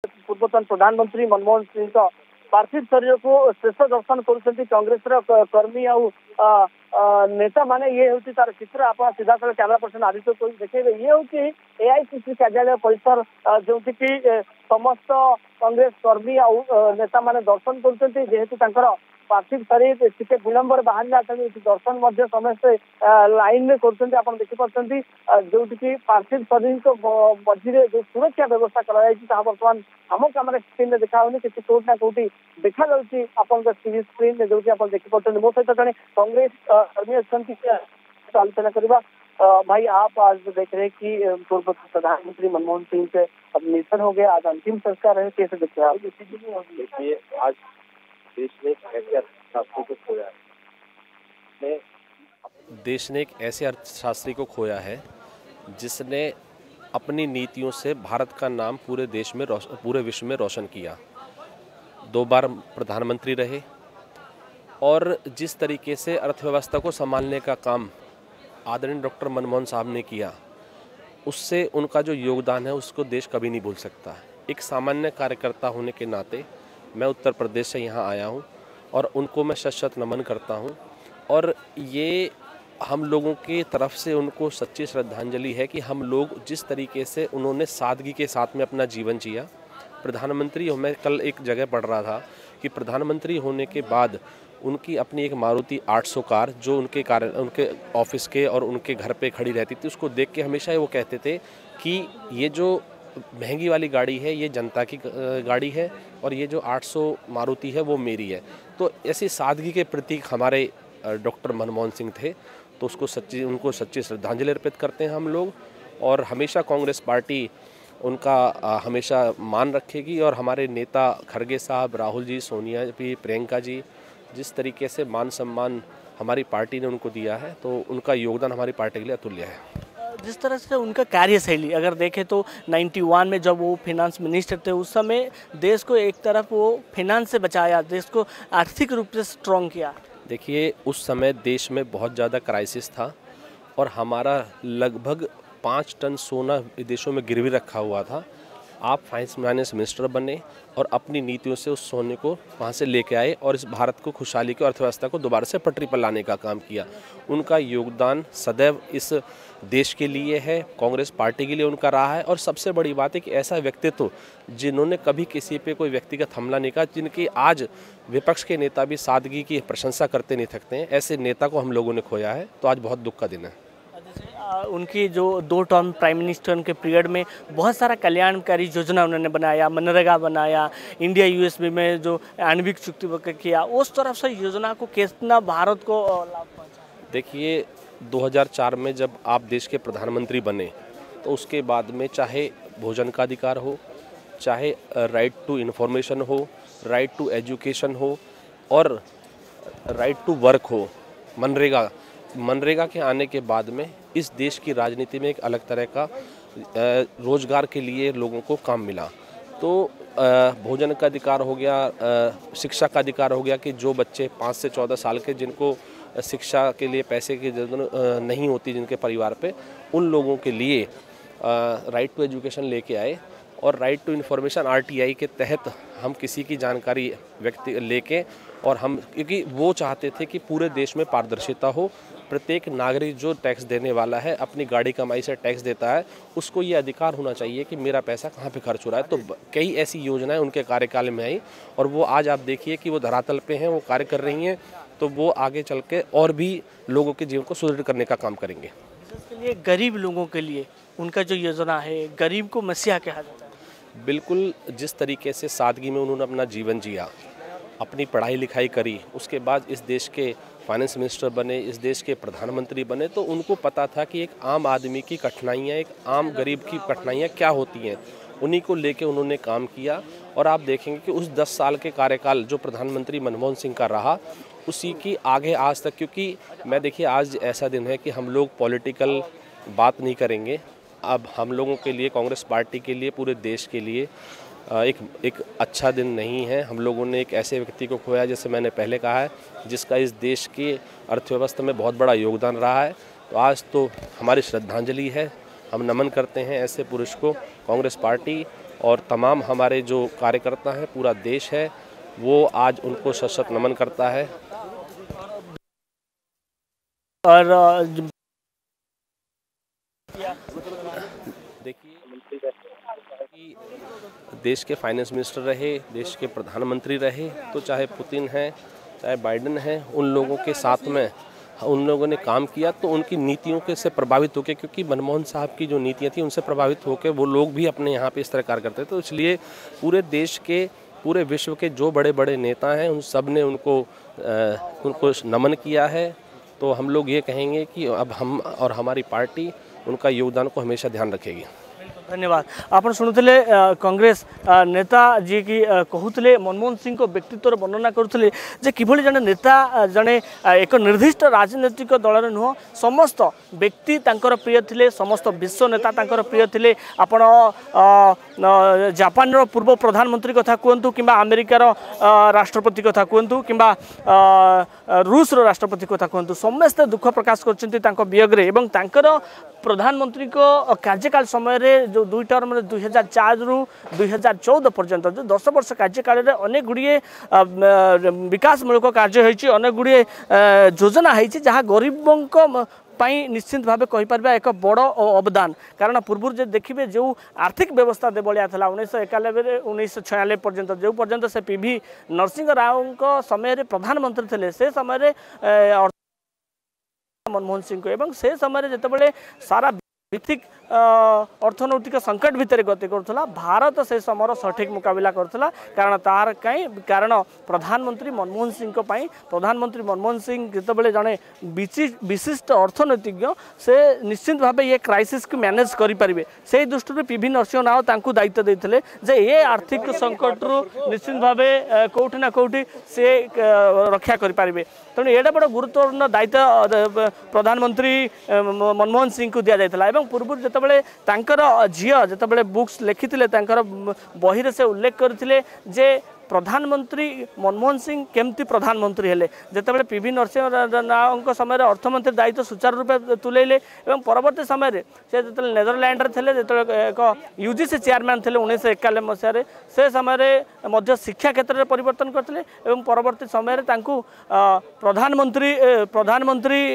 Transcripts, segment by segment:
पूर्वतन प्रधानमंत्री मनमोहन सिंह पार्थिव शरीर को शेष दर्शन कर कांग्रेस कर्मी नेता माने ये हूँ तार चित्र आप सीधा कैमेरा पर्सन आदित्य को देखेबे। ये हूँ एआईसीसी कार्यालय परिसर जो समस्त कांग्रेस कर्मी नेता माने दर्शन कर पार्थिव शरीर टे विलंब बाहर दर्शन समस्ते लाइन में कर देखिपी जो पार्थिव शरीर को मझे जो सुरक्षा व्यवस्था कर बर्तमान आम कैमेरा स्क्रीन में देखा कि कौट ना कौटी देखा आप टीवी स्क्रीन में जो देखिपे मो सहित जड़े कांग्रेस कर्मी अच्छा आलोचना करवा। भाई आप आज देख रहे कि पूर्व प्रधानमंत्री मनमोहन सिंह से अब निधन हो गया, आज अंतिम संस्कार है, कैसे देख रहे हैं? देखिए आज देश ने ऐसे अर्थशास्त्री को खोया है, देश ने एक ऐसे अर्थशास्त्री को खोया है जिसने अपनी नीतियों से भारत का नाम पूरे देश में पूरे विश्व में रोशन किया। 2 बार प्रधानमंत्री रहे और जिस तरीके से अर्थव्यवस्था को संभालने का काम आदरणीय डॉक्टर मनमोहन साहब ने किया, उससे उनका जो योगदान है उसको देश कभी नहीं भूल सकता। एक सामान्य कार्यकर्ता होने के नाते मैं उत्तर प्रदेश से यहाँ आया हूँ और उनको मैं शत नमन करता हूँ और ये हम लोगों की तरफ से उनको सच्ची श्रद्धांजलि है कि हम लोग जिस तरीके से उन्होंने सादगी के साथ में अपना जीवन जिया। प्रधानमंत्री मैं कल एक जगह पढ़ रहा था कि प्रधानमंत्री होने के बाद उनकी अपनी एक मारुति 800 कार जो उनके ऑफिस के और उनके घर पे खड़ी रहती थी, उसको देख के हमेशा वो कहते थे कि ये जो महंगी वाली गाड़ी है ये जनता की गाड़ी है और ये जो 800 मारुति है वो मेरी है। तो ऐसी सादगी के प्रतीक हमारे डॉक्टर मनमोहन सिंह थे, तो उनको सच्ची श्रद्धांजलि अर्पित करते हैं हम लोग और हमेशा कांग्रेस पार्टी उनका हमेशा मान रखेगी। और हमारे नेता खड़गे साहब, राहुल जी, सोनिया जी, प्रियंका जी, जिस तरीके से मान सम्मान हमारी पार्टी ने उनको दिया है, तो उनका योगदान हमारी पार्टी के लिए अतुल्य है। जिस तरह से उनका कार्यशैली अगर देखें तो 91 में जब वो फाइनेंस मिनिस्टर थे उस समय देश को एक तरफ वो फाइनेंस से बचाया, देश को आर्थिक रूप से स्ट्रॉन्ग किया। देखिए उस समय देश में बहुत ज़्यादा क्राइसिस था और हमारा लगभग 5 टन सोना विदेशों में गिरवी रखा हुआ था। आप फाइनेंस मिनिस्टर बने और अपनी नीतियों से उस सोने को वहाँ से लेके आए और इस भारत को खुशहाली की अर्थव्यवस्था को दोबारा से पटरी पर लाने का काम किया। उनका योगदान सदैव इस देश के लिए है, कांग्रेस पार्टी के लिए उनका रहा है। और सबसे बड़ी बात है कि ऐसा व्यक्तित्व जिन्होंने कभी किसी पे कोई व्यक्तिगत हमला नहीं किया, जिनकी आज विपक्ष के नेता भी सादगी की प्रशंसा करते नहीं थकते हैं, ऐसे नेता को हम लोगों ने खोया है। तो आज बहुत दुख का दिन है। उनकी जो 2 टर्म प्राइम मिनिस्टर के पीरियड में बहुत सारा कल्याणकारी योजना उन्होंने बनाया, मनरेगा बनाया, इंडिया यूएसबी में जो आणविक चुक्ति किया, उस तरफ से योजना को कितना भारत को लाभ पहुंचा? देखिए 2004 में जब आप देश के प्रधानमंत्री बने तो उसके बाद में चाहे भोजन का अधिकार हो, चाहे राइट टू इन्फॉर्मेशन हो, राइट टू एजुकेशन हो और राइट टू वर्क हो, मनरेगा के आने के बाद में इस देश की राजनीति में एक अलग तरह का रोजगार के लिए लोगों को काम मिला। तो भोजन का अधिकार हो गया, शिक्षा का अधिकार हो गया कि जो बच्चे 5 से 14 साल के जिनको शिक्षा के लिए पैसे की जरूरत नहीं होती जिनके परिवार पे, उन लोगों के लिए राइट टू एजुकेशन लेके आए और राइट टू इन्फॉर्मेशन आरटीआई के तहत हम किसी की जानकारी व्यक्ति लेके और हम क्योंकि वो चाहते थे कि पूरे देश में पारदर्शिता हो, प्रत्येक नागरिक जो टैक्स देने वाला है अपनी गाड़ी कमाई से टैक्स देता है, उसको ये अधिकार होना चाहिए कि मेरा पैसा कहाँ पे खर्च हो रहा है। तो कई ऐसी योजनाएं उनके कार्यकाल में आई और वो आज आप देखिए कि वो धरातल पे हैं, वो कार्य कर रही हैं। तो वो आगे चल के और भी लोगों के जीवन को सुदृढ़ करने का काम करेंगे। इसके लिए गरीब लोगों के लिए उनका जो योजना है, गरीब को मसीहा कहा जाता है। बिल्कुल, जिस तरीके से सादगी में उन्होंने अपना जीवन जिया, अपनी पढ़ाई लिखाई करी, उसके बाद इस देश के फाइनेंस मिनिस्टर बने, इस देश के प्रधानमंत्री बने, तो उनको पता था कि एक आम आदमी की कठिनाइयाँ, एक आम गरीब की कठिनाइयाँ क्या होती हैं। उन्हीं को लेके उन्होंने काम किया और आप देखेंगे कि उस 10 साल के कार्यकाल जो प्रधानमंत्री मनमोहन सिंह का रहा, उसी की आगे आज तक, क्योंकि मैं देखिए आज ऐसा दिन है कि हम लोग पॉलिटिकल बात नहीं करेंगे। अब हम लोगों के लिए, कांग्रेस पार्टी के लिए, पूरे देश के लिए एक अच्छा दिन नहीं है। हम लोगों ने एक ऐसे व्यक्ति को खोया, जैसे मैंने पहले कहा है, जिसका इस देश की अर्थव्यवस्था में बहुत बड़ा योगदान रहा है। तो आज तो हमारी श्रद्धांजलि है, हम नमन करते हैं ऐसे पुरुष को। कांग्रेस पार्टी और तमाम हमारे जो कार्यकर्ता हैं, पूरा देश है, वो आज उनको सशक्त नमन करता है। और देखिए, देश के फाइनेंस मिनिस्टर रहे, देश के प्रधानमंत्री रहे, तो चाहे पुतिन हैं, चाहे बाइडेन हैं, उन लोगों के साथ में उन लोगों ने काम किया तो उनकी नीतियों के से प्रभावित होकर, क्योंकि मनमोहन साहब की जो नीतियां थी उनसे प्रभावित होकर वो लोग भी अपने यहाँ पे इस तरह कार्य करते थे। तो इसलिए पूरे देश के, पूरे विश्व के जो बड़े बड़े नेता हैं उन सब ने उनको नमन किया है। तो हम लोग ये कहेंगे कि अब हम और हमारी पार्टी उनका योगदान को हमेशा ध्यान रखेगी। धन्यवाद। आप शुणुले कांग्रेस नेता जी की कहते मनमोहन सिंह को व्यक्तित्व वर्णना करुले जे किभली जने नेता जने एक निर्दिष्ट राजनैतिक दल नुह, समस्त व्यक्ति तांकर प्रिय थिले, समस्त विश्व नेता तांकर प्रिय थिले। आपण जापान पूर्व प्रधानमंत्री कथा कहतु कि अमेरिकार राष्ट्रपति कथा कहतु कि रूस राष्ट्रपति कथा कहतु, समस्ते दुख प्रकाश कर वियोगरे एवं प्रधानमंत्री को कार्यकाल समय रे जो 2 टर्म 2004 रु 2014 पर्यंत जो 10 वर्ष कार्यकाल रे अनेक गुड़िए विकासमूलक कार्य होइछि, अनेक गुड़िए योजना होइछि जहाँ गरीबों पाई निश्चित भाव कहीपर एक बड़ अवदान। कारण पूर्व जो देखिए जो आर्थिक व्यवस्था देवलिया था 1991 1946 पर्यंत, जो पर्यंत से पीवी नरसिंह राव समय प्रधानमंत्री थे, से समय मनमोहन सिंह को एवं से समय जितेबाला सारा वित्तिक अर्थनैतिक संकट भितर गति करुला, भारत से समय सठिक मुकाबला करुला। कारण तार कहीं कारण प्रधानमंत्री मनमोहन सिंह को पाई, प्रधानमंत्री मनमोहन सिंह जितेबाला जड़े विशिष्ट अर्थनैतिज्ञ, से निश्चित भाव ये क्राइसिस को मैनेज करें, से दृष्टि पीवी नरसिंह राव तांकु दायित्व देते जे ये आर्थिक संकट रु निश्चित भाव कौटी ना कौटी से रक्षा करें। तेणु ये बड़ा गुरुत्वपूर्ण दायित्व प्रधानमंत्री मनमोहन सिंह को दि जाता। पूर्व जितेबाला तांकर झियो जितेबाला बुक्स लिखिथिले, तांकर बही रे से उल्लेख करथिले जे प्रधानमंत्री मनमोहन सिंह केमती प्रधानमंत्री हेले, जितेबाला पीवी नरसिंह राव समय अर्थमंत्री दायित्व सुचारू रूपे तुलेले एवं परवर्ती समय से जो नेदरलैंड रे थे, जो एक यूजीसी चेयरमैन थे 1991 मसीह, से समय शिक्षा क्षेत्र में परिवर्तन करते एवं परवर्ती समय प्रधानमंत्री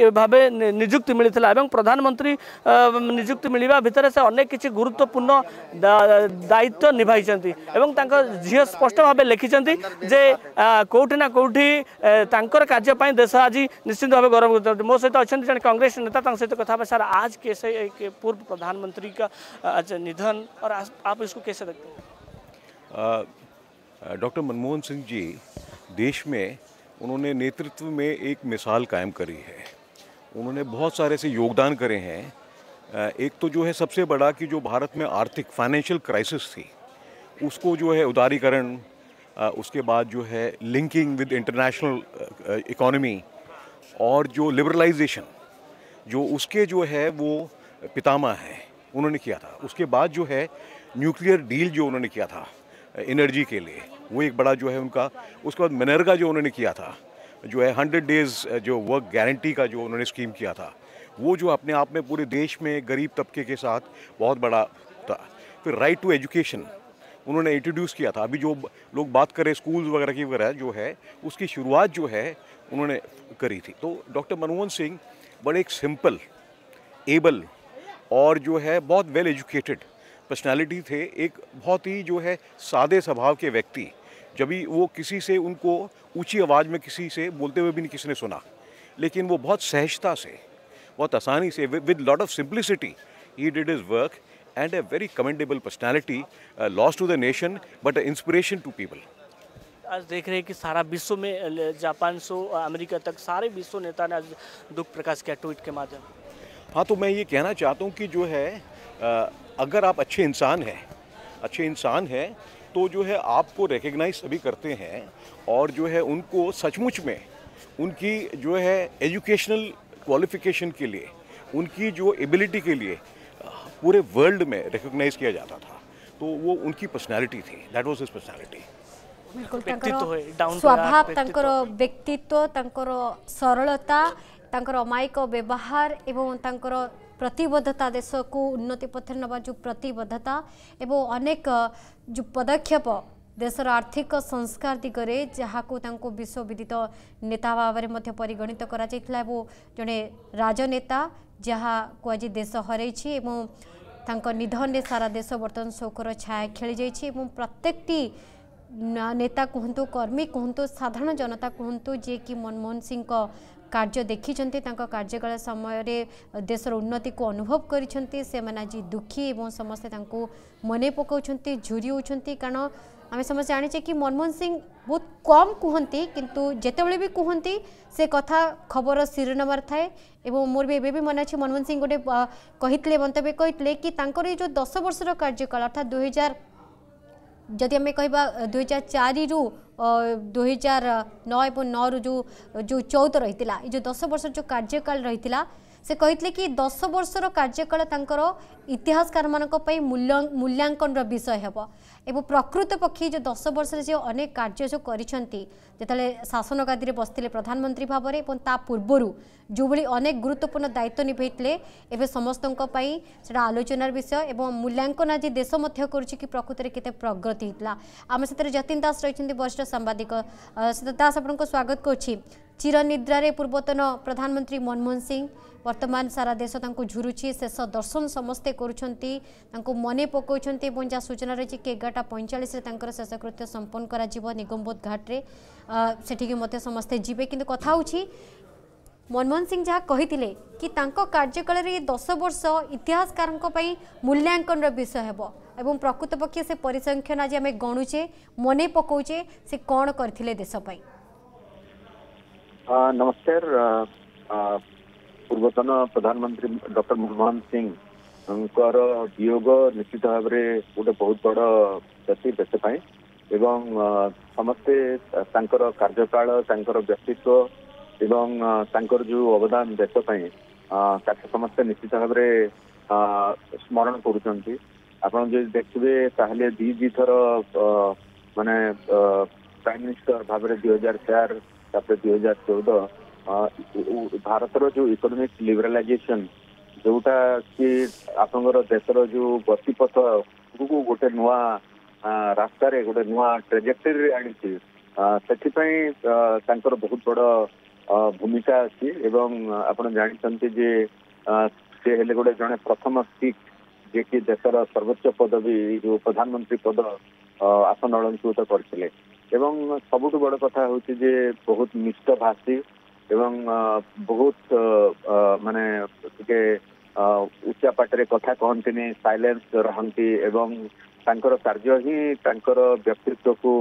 भाव नियुक्ति मिलता एवं प्रधानमंत्री नियुक्ति मिलवा भितर से अनेक किसी गुरुत्वपूर्ण दायित्व निभाई झील स्पष्ट भाव जे कौटी ना कौटी तांकर कार्य पाई देश आज निश्चित भाव गौरव करते। मो सहित अच्छा जन कांग्रेस नेता सहित कथा सर आज कैसे पूर्व प्रधानमंत्री का आज निधन और आप इसको कैसे देखते हैं? डॉक्टर मनमोहन सिंह जी देश में उन्होंने नेतृत्व में एक मिसाल कायम करी है। उन्होंने बहुत सारे ऐसे योगदान करे हैं। एक तो जो है सबसे बड़ा कि जो भारत में आर्थिक फाइनेंशियल क्राइसिस थी उसको जो है उदारीकरण, उसके बाद जो है लिंकिंग विद इंटरनेशनल इकोनॉमी और जो लिबरलाइजेशन जो उसके जो है वो पितामह हैं, उन्होंने किया था। उसके बाद जो है न्यूक्लियर डील जो उन्होंने किया था एनर्जी के लिए, वो एक बड़ा जो है उनका। उसके बाद मनरेगा जो उन्होंने किया था, जो है 100 डेज जो वर्क गारंटी का जो उन्होंने स्कीम किया था, वो जो अपने आप में पूरे देश में गरीब तबके के साथ बहुत बड़ा था। फिर राइट टू एजुकेशन उन्होंने इंट्रोड्यूस किया था। अभी जो लोग बात करें स्कूल्स वगैरह की वगैरह जो है, उसकी शुरुआत जो है उन्होंने करी थी। तो डॉक्टर मनमोहन सिंह बड़े एक सिंपल, एबल और जो है बहुत वेल एजुकेटेड पर्सनालिटी थे। एक बहुत ही जो है सादे स्वभाव के व्यक्ति। जब भी वो किसी से, उनको ऊंची आवाज़ में किसी से बोलते हुए भी नहीं किसी ने सुना, लेकिन वो बहुत सहजता से, बहुत आसानी से, with lot of simplicity he did his work and a very commendable personality, lost to the nation but an inspiration to people. आज देख रहे हैं कि सारा विश्व में, जापान से अमेरिका तक सारे विश्व नेता ने आज दुख प्रकाश किया ट्वीट के माध्यम। हाँ, तो मैं ये कहना चाहता हूँ कि जो है अगर आप अच्छे इंसान हैं तो जो है आपको रिकग्नाइज सभी करते हैं और जो है उनको सचमुच में उनकी जो है एजुकेशनल क्वालिफिकेशन के लिए, उनकी जो एबिलिटी के लिए पूरे वर्ल्ड में रिकॉग्नाइज किया जाता था। तो वो उनकी पर्सनालिटी थी, दैट वाज हिज पर्सनालिटी। बिल्कुल स्वभाव, तांकर व्यक्तित्व, तांकर सरलता, तांकर अमायिक व्यवहार एवं तांकर प्रतिबद्धता देश को उन्नति पथर नवा जो प्रतिबद्धता एवं अनेक जो पदक्षेप देशर आर्थिक संस्कार दिगरे जहाँ विश्वविदित नेता भाव में परिगणित करा जड़े राजनेता जहाँ को आज देश हरई निधन में सारा देश बर्तमान शोकर छाया खेली जाइए प्रत्येक नेता कहतु कर्मी कहतु साधारण जनता कहतु जे कि मनमोहन सिंह कार्य देखी कार्यकाल समय देशर उन्नति को अनुभव करिसेंती से माने आज दुखी एवं समस्ते मने पकाउछंती झुरी होछंती कारण आम समस्त जाने कि मनमोहन सिंह बहुत कम कहती किंतु जेतेबेले भी कहती से कथा खबर शिरोनामार थाए एवं मोर भी एबे मन अच्छे मनमोहन सिंह गोटे कही मंतव्य कहते कि तांकर जो 10 वर्षर कार्यकाल अर्थात 2000 जदि आम कह 2004 रु 2009 और 9 रु जो 14 रही जो 10 वर्ष जो कार्यकाल रही से कहते कि 10 वर्षर कार्यकाल तांकर इतिहासकार मूल्यांकन विषय हेब एवं प्रकृत पक्षी जो 10 वर्ष जो अनेक कार्य जो करिसेंती जेतले शासन गादी में बसते प्रधानमंत्री भाव में ता पूर्वर जो भली अनेक गुरुत्वपूर्ण दायित्व निभैते एवं समस्त से आलोचनार विषय एवं मूल्यांकन आज देश मध्य करुच्ची कि प्रकृत में केते प्रगति होता आम से जतिन दास रही वरिष्ठ सांबादिक दास आपको स्वागत करुच्ची चिरनिद्रारे पूर्वतन प्रधानमंत्री मनमोहन सिंह वर्तमान सारा देश झुरुची शेष दर्शन समस्ते करुछंती मने पकाउछंती एवं जहाँ सूचना रही कि 11:45 शेषकृत्य संपन्न करा निगमबोध घाटे सेठिकी मते समस्ते जीवे किंतु कथा होछि मनमोहन सिंह जहाँ कही कि कार्यकाल में 10 वर्ष इतिहासकार मूल्यांकन विषय हेब एवं प्रकृत पक्षे से परिसंख्यान आज आम गणुचे मने पकाउचे से कौन करथिले देश पई। नमस्कार। पूर्वतन प्रधानमंत्री डॉक्टर मनमोहन सिंह वियोग निश्चित भाव में गोटे बहुत बड़ क्षति देश पाई एवं समस्ते तांकर कार्यकाल तांकर व्यक्तित्व एवं तांकर जो अवदान देश पाई समस्ते निश्चित भाव में स्मरण करुँच आपड़ जो देखिए ताहले दी थर माने प्राइम मिनिस्टर भाव में 2004 2014 भारतर जो इकोनॉमिक लिबरालाइजेशन जोटा कि आपंकर देशर जो गतिपथ को गोटे नुआ रास्ता रे गोटे नुआ ट्रेजेक्टरी आनी से बहुत बड़ भूमिका अच्छी एवं आप जानते जे से हेले गोटे जड़े प्रथम सिख जे कि देशर सर्वोच्च पदवी जो प्रधानमंत्री पद आसन अलंकृत करते एवं सबुठ बड़ कथा हूँ जे बहुत मिष्टभाषी एवं बहुत माने टिके उच्चा पाटरे कथा कहते साइलेंस रहती एवं तांकर कार्य ही तांकर व्यक्तित्व को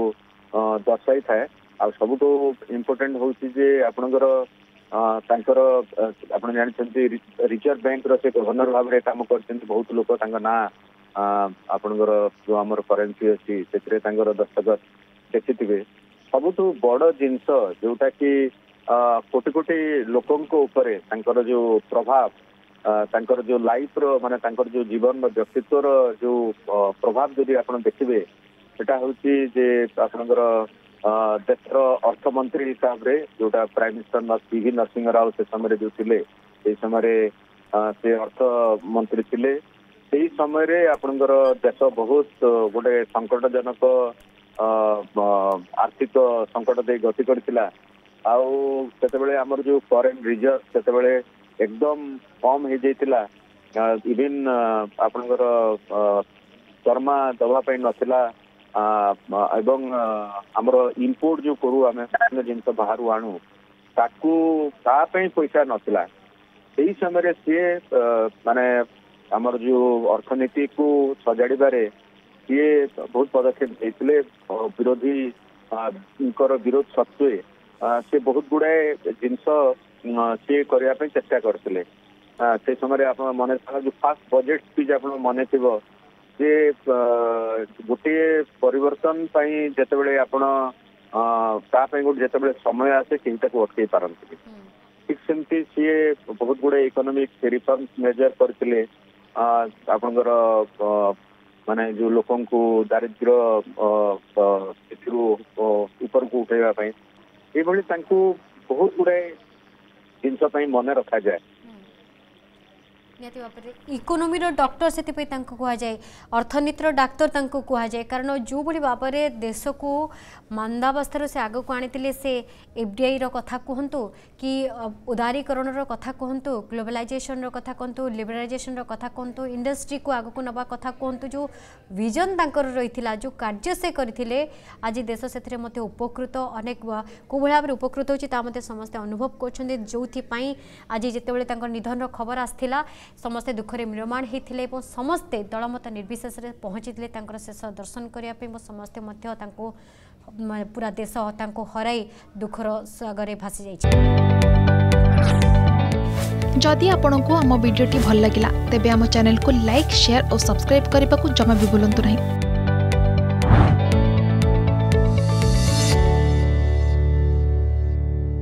दर्शाई थाए आ सबुठ इम्पोर्टेंट हूँ जे आपणकर तांकर आप जानते रिजर्व बैंक रे गवर्नर भाव में काम कर बहुत लोक ना आपणकर जो आमर करेन्सी अच्छी से दस्तखत देखिथे सबुठ बड़ जिनस जोटा कि कोटि कोटि लोकों ऊपर तांकर जो प्रभाव तांकर जो लाइफ रो माने तांकर जो जीवन व्यक्तित्व जो प्रभाव जदि आप देखिए सेटा होची जे आपनकर देशर अर्थमंत्री हिसाब रे जोटा prime minister PV Narasimha Rao से समय जो थिले से समय से अर्थ मंत्री थिले से समय रे आपनकर देश बहुत गोटे संकटजनक आर्थिक संकट दे गति करथिला आउ आमर जो फॉरेन रिजर्व से एकदम कम हो जाइतिला इवन आपनकर शर्मा दवाई नथिला एवं आमर इम्पोर्ट जो करू आम जिन बाहर आणु ताकू पैसा नथिला से समय सी माने आमर जो अर्थनीति को सजाड़े सी बहुत पदक्षेप देते विरोधी विरोध सत्वे से बहुत गुड़ाए जिनस सी करने चेष्टा करते से समय आप मन जो फास्ट बजेट स्पीच आप मन थी जे गोटे परिवर्तन जिते आपण गोटे समय आसे कहीं अटकई पारती ठीक सेमती सी बहुत गुड़े इकोनॉमिक रिफॉर्म्स मेजर करते आपणकर माने जो लोकों को दारिद्र्य ऊपर को उठेगा ये बहुत गुड़ाए जिनस मन रखा जाए। निहाती भाव इकोनोमीर डॉक्टर से कहुए अर्थनीतिर डाक्तर कहुए कारण जो भाई भाव में देश को मंदावस्था से आग को आनी से एफडीआई कथा कहतु कि उदारीकरण कथा कहतु ग्लोबलाइजेशन कथा कहतु लिबरालाइजेशन कथा कहतु इंडस्ट्री को आग को नवा कथा कहतु जो विजन रही जो कार्य से करते आज देश से उपकृत अनेक को भाव में उपकृत होता समस्ते अनुभव कर जो आज जिते निधन खबर आसाला समस्ते दुखरे म्रियमाण होते समस्ते दलमत निर्विशेष पहुँची शेष दर्शन करने समस्ते पूरा देश हराई दुखर सागर भासी जाइए। जदि आपंक आम भिडी भल लगा तेब आम चैनल को लाइक शेयर और सब्सक्राइब करने को जमा भी भूलु नहीं।